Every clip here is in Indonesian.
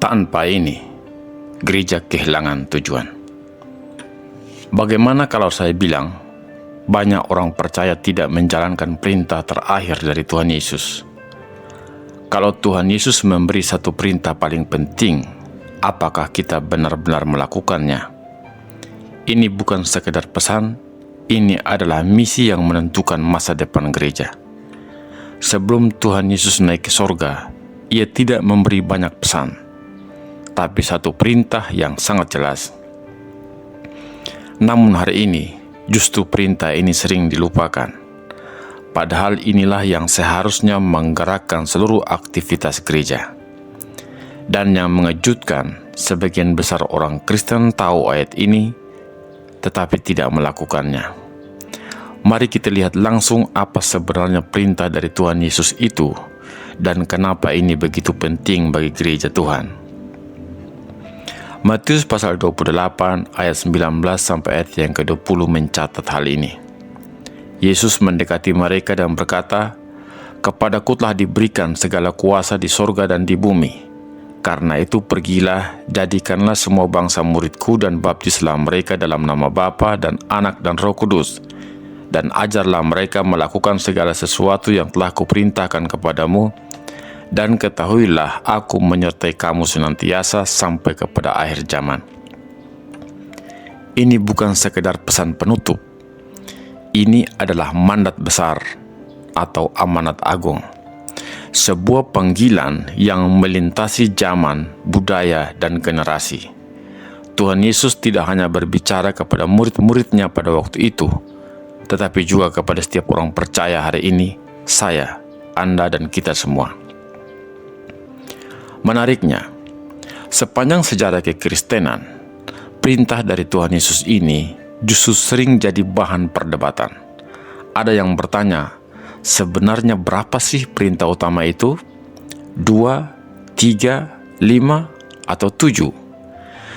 Tanpa ini, gereja kehilangan tujuan. Bagaimana kalau saya bilang, banyak orang percaya tidak menjalankan perintah terakhir dari Tuhan Yesus? Kalau Tuhan Yesus memberi satu perintah paling penting, apakah kita benar-benar melakukannya? Ini bukan sekedar pesan, ini adalah misi yang menentukan masa depan gereja. Sebelum Tuhan Yesus naik ke sorga, Ia tidak memberi banyak pesan, tapi satu perintah yang sangat jelas. Namun hari ini, justru perintah ini sering dilupakan. Padahal inilah yang seharusnya menggerakkan seluruh aktivitas gereja. Dan yang mengejutkan, sebagian besar orang Kristen tahu ayat ini, tetapi tidak melakukannya. Mari kita lihat langsung apa sebenarnya perintah dari Tuhan Yesus itu, dan kenapa ini begitu penting bagi gereja Tuhan. Matius pasal 28 ayat 19 sampai ayat yang ke-20 mencatat hal ini. Yesus mendekati mereka dan berkata, "Kepadaku telah diberikan segala kuasa di sorga dan di bumi. Karena itu pergilah, jadikanlah semua bangsa muridku dan baptislah mereka dalam nama Bapa dan Anak dan Roh Kudus. Dan ajarlah mereka melakukan segala sesuatu yang telah kuperintahkan kepadamu. Dan ketahuilah aku menyertai kamu senantiasa sampai kepada akhir zaman." Ini bukan sekedar pesan penutup. Ini adalah mandat besar atau amanat agung. Sebuah panggilan yang melintasi zaman, budaya, dan generasi. Tuhan Yesus tidak hanya berbicara kepada murid-muridnya pada waktu itu, tetapi juga kepada setiap orang percaya hari ini, saya, Anda, dan kita semua. Menariknya, sepanjang sejarah kekristenan, perintah dari Tuhan Yesus ini justru sering jadi bahan perdebatan. Ada yang bertanya, sebenarnya berapa sih perintah utama itu? 2, 3, 5, atau 7?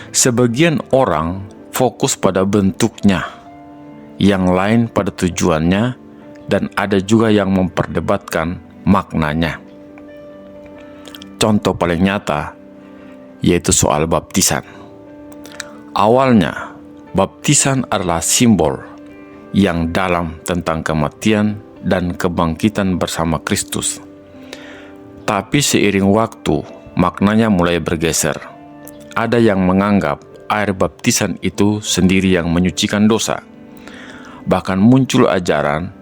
Sebagian orang fokus pada bentuknya, yang lain pada tujuannya, dan ada juga yang memperdebatkan maknanya. Contoh paling nyata yaitu soal baptisan. Awalnya, baptisan adalah simbol yang dalam tentang kematian dan kebangkitan bersama Kristus. Tapi seiring waktu, maknanya mulai bergeser. Ada yang menganggap air baptisan itu sendiri yang menyucikan dosa. Bahkan muncul ajaran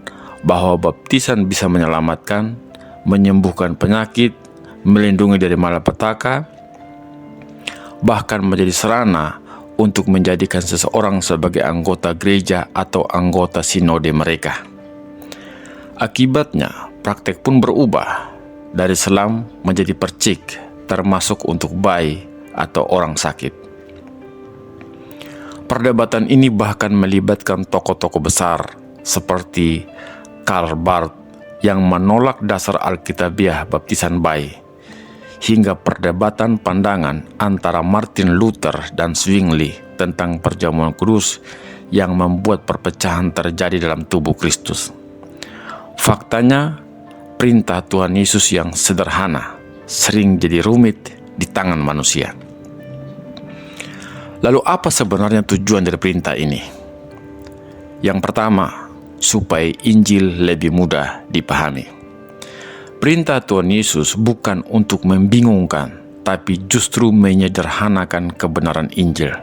bahwa baptisan bisa menyelamatkan, menyembuhkan penyakit, melindungi dari malapetaka, bahkan menjadi sarana untuk menjadikan seseorang sebagai anggota gereja atau anggota sinode mereka. Akibatnya, praktek pun berubah dari selam menjadi percik, termasuk untuk bayi atau orang sakit. Perdebatan ini bahkan melibatkan tokoh-tokoh besar seperti Karl Barth yang menolak dasar Alkitabiah baptisan bayi, hingga perdebatan pandangan antara Martin Luther dan Zwingli tentang perjamuan kudus yang membuat perpecahan terjadi dalam tubuh Kristus. Faktanya, perintah Tuhan Yesus yang sederhana sering jadi rumit di tangan manusia. Lalu apa sebenarnya tujuan dari perintah ini? Yang pertama, supaya Injil lebih mudah dipahami. Perintah Tuhan Yesus bukan untuk membingungkan, tapi justru menyederhanakan kebenaran Injil.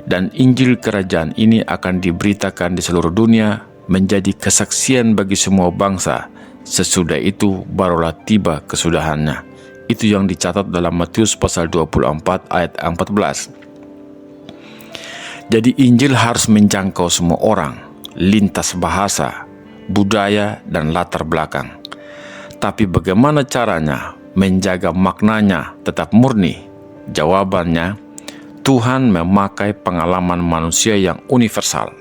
Dan Injil kerajaan ini akan diberitakan di seluruh dunia, menjadi kesaksian bagi semua bangsa. Sesudah itu barulah tiba kesudahannya. Itu yang dicatat dalam Matius pasal 24 ayat 14. Jadi Injil harus menjangkau semua orang, lintas bahasa, budaya, dan latar belakang. Tapi bagaimana caranya menjaga maknanya tetap murni? Jawabannya, Tuhan memakai pengalaman manusia yang universal.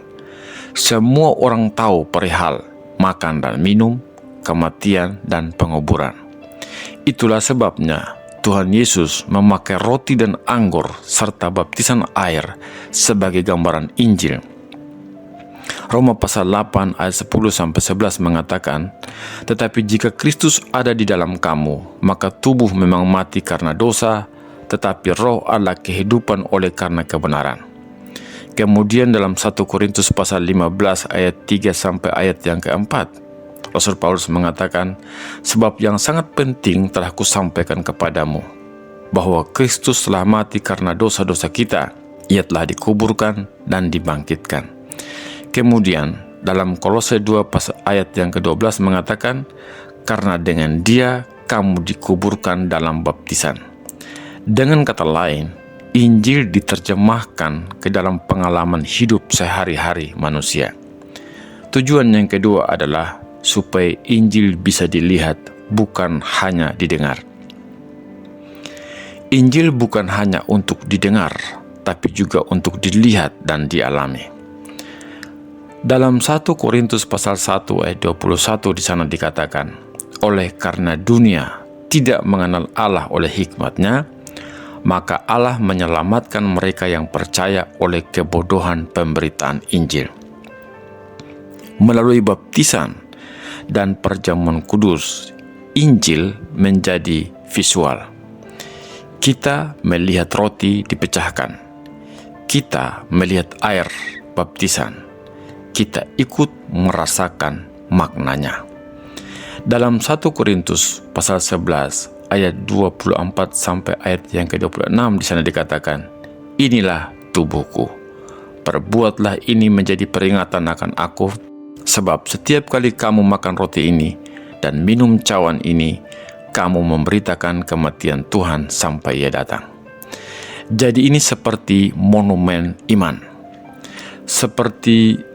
Semua orang tahu perihal makan dan minum, kematian dan penguburan. Itulah sebabnya Tuhan Yesus memakai roti dan anggur serta baptisan air sebagai gambaran Injil. Roma pasal 8 ayat 10-11 mengatakan, "Tetapi jika Kristus ada di dalam kamu, maka tubuh memang mati karena dosa, tetapi Roh adalah kehidupan oleh karena kebenaran. Kemudian dalam 1 Korintus pasal 15 ayat 3 sampai ayat yang keempat, Rasul Paulus mengatakan, "Sebab yang sangat penting telah kusampaikan kepadamu, bahwa Kristus telah mati karena dosa-dosa kita, Ia telah dikuburkan dan dibangkitkan." Kemudian dalam Kolose 2 pasal ayat yang ke-12 mengatakan, "Karena dengan Dia kamu dikuburkan dalam baptisan." Dengan kata lain, Injil diterjemahkan ke dalam pengalaman hidup sehari-hari manusia. Tujuan yang kedua adalah supaya Injil bisa dilihat, bukan hanya didengar. Injil bukan hanya untuk didengar, tapi juga untuk dilihat dan dialami. Dalam 1 Korintus pasal 1 ayat 21 di sana dikatakan, "Oleh karena dunia tidak mengenal Allah oleh hikmat-Nya, maka Allah menyelamatkan mereka yang percaya oleh kebodohan pemberitaan Injil." Melalui baptisan dan perjamuan kudus, Injil menjadi visual. Kita melihat roti dipecahkan. Kita melihat air baptisan. Kita ikut merasakan maknanya. Dalam 1 Korintus pasal 11 ayat 24 sampai ayat yang ke-26 di sana dikatakan, "Inilah tubuhku. Perbuatlah ini menjadi peringatan akan aku, sebab setiap kali kamu makan roti ini dan minum cawan ini, kamu memberitakan kematian Tuhan sampai Ia datang." Jadi ini seperti monumen iman. Seperti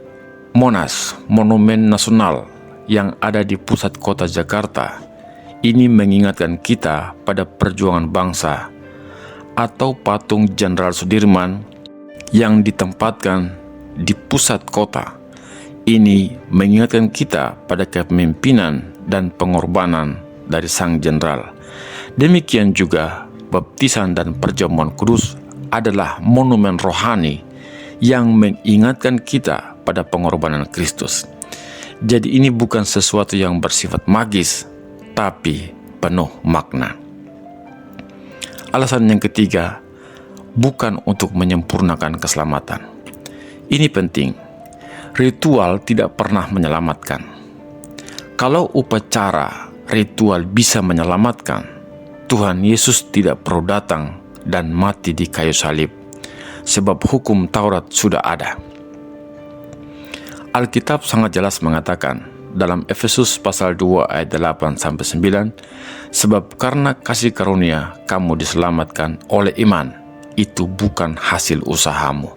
Monas, monumen nasional yang ada di pusat kota Jakarta. Ini mengingatkan kita pada perjuangan bangsa, atau patung Jenderal Sudirman yang ditempatkan di pusat kota. Ini mengingatkan kita pada kepemimpinan dan pengorbanan dari sang jenderal. Demikian juga baptisan dan perjamuan kudus adalah monumen rohani yang mengingatkan kita pada pengorbanan Kristus. Jadi ini bukan sesuatu yang bersifat magis, tapi penuh makna. Alasan yang ketiga, bukan untuk menyempurnakan keselamatan. Ini penting. Ritual tidak pernah menyelamatkan. Kalau upacara ritual bisa menyelamatkan, Tuhan Yesus tidak perlu datang dan mati di kayu salib, sebab hukum Taurat sudah ada. Alkitab sangat jelas mengatakan dalam Efesus pasal 2 ayat 8 sampai 9, "Sebab karena kasih karunia kamu diselamatkan oleh iman, itu bukan hasil usahamu."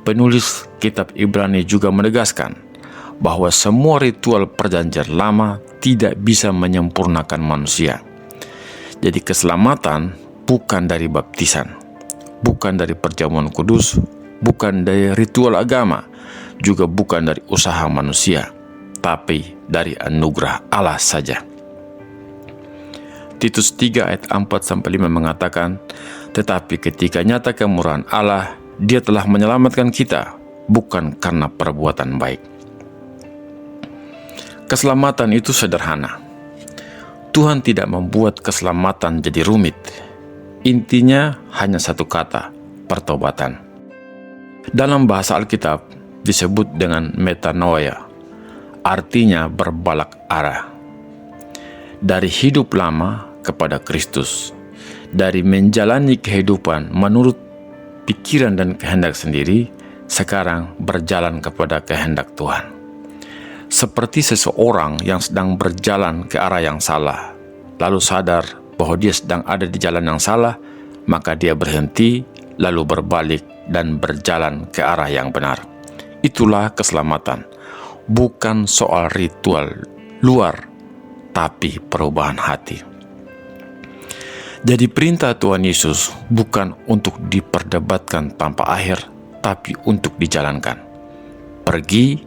Penulis kitab Ibrani juga menegaskan bahwa semua ritual perjanjian lama tidak bisa menyempurnakan manusia. Jadi keselamatan bukan dari baptisan, bukan dari perjamuan kudus, bukan dari ritual agama, juga bukan dari usaha manusia, tapi dari anugerah Allah saja. Titus 3 ayat 4 sampai 5 mengatakan, "Tetapi ketika nyata kemurahan Allah, Dia telah menyelamatkan kita, bukan karena perbuatan baik." Keselamatan itu sederhana. Tuhan tidak membuat keselamatan jadi rumit. Intinya hanya satu kata, pertobatan. Dalam bahasa Alkitab disebut dengan metanoia, artinya berbalak arah. Dari hidup lama kepada Kristus, dari menjalani kehidupan menurut pikiran dan kehendak sendiri, sekarang berjalan kepada kehendak Tuhan. Seperti seseorang yang sedang berjalan ke arah yang salah, lalu sadar bahwa dia sedang ada di jalan yang salah, maka dia berhenti, lalu berbalik dan berjalan ke arah yang benar. Itulah keselamatan, bukan soal ritual luar, tapi perubahan hati. Jadi perintah Tuhan Yesus bukan untuk diperdebatkan tanpa akhir, tapi untuk dijalankan. Pergi,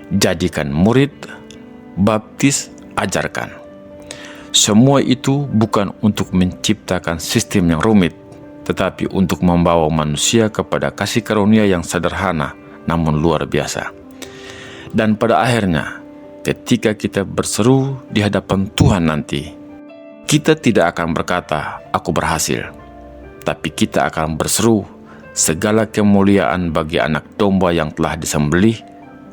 jadikan murid, baptis, ajarkan. Semua itu bukan untuk menciptakan sistem yang rumit, tetapi untuk membawa manusia kepada kasih karunia yang sederhana namun luar biasa. Dan pada akhirnya, ketika kita berseru di hadapan Tuhan nanti, kita tidak akan berkata, "Aku berhasil." tapi kita akan berseru, segala kemuliaan bagi anak domba yang telah disembelih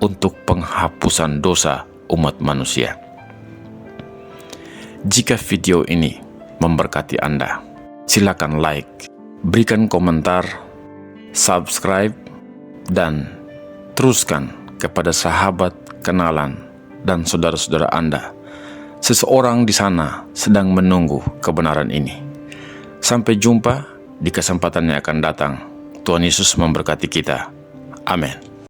untuk penghapusan dosa umat manusia. Jika video ini memberkati Anda, silakan like, berikan komentar, subscribe, dan teruskan kepada sahabat, kenalan, dan saudara-saudara Anda. Seseorang di sana sedang menunggu kebenaran ini. Sampai jumpa di kesempatan yang akan datang. Tuhan Yesus memberkati kita. Amin.